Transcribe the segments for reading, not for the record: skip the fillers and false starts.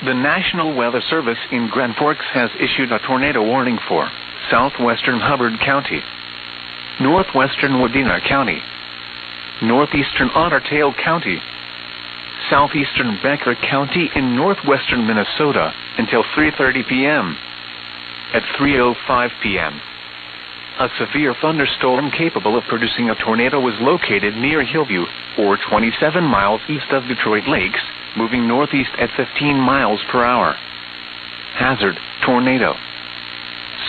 The National Weather Service in Grand Forks has issued a tornado warning for southwestern Hubbard County, northwestern Wadena County, northeastern Otter Tail County, southeastern Becker County in northwestern Minnesota until 3:30 p.m. At 3:05 p.m., a severe thunderstorm capable of producing a tornado was located near Hillview, or 27 miles east of Detroit Lakes, moving northeast at 15 miles per hour. Hazard: tornado.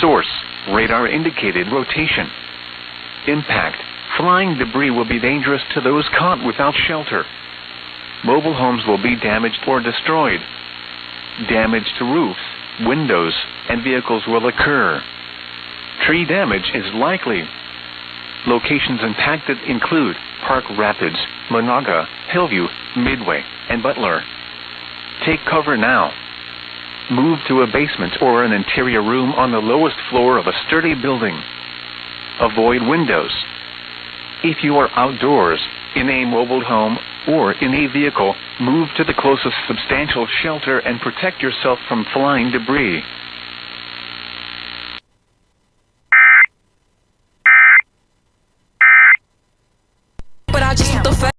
Source: radar indicated rotation. Impact: flying debris will be dangerous to those caught without shelter. Mobile homes will be damaged or destroyed. Damage to roofs, windows, and vehicles will occur. Tree damage is likely. Locations impacted include Park Rapids, Monaga, Hillview, Midway, and Butler. Take cover now. Move to a basement or an interior room on the lowest floor of a sturdy building. Avoid windows. If you are outdoors, in a mobile home, or in a vehicle, move to the closest substantial shelter and protect yourself from flying debris.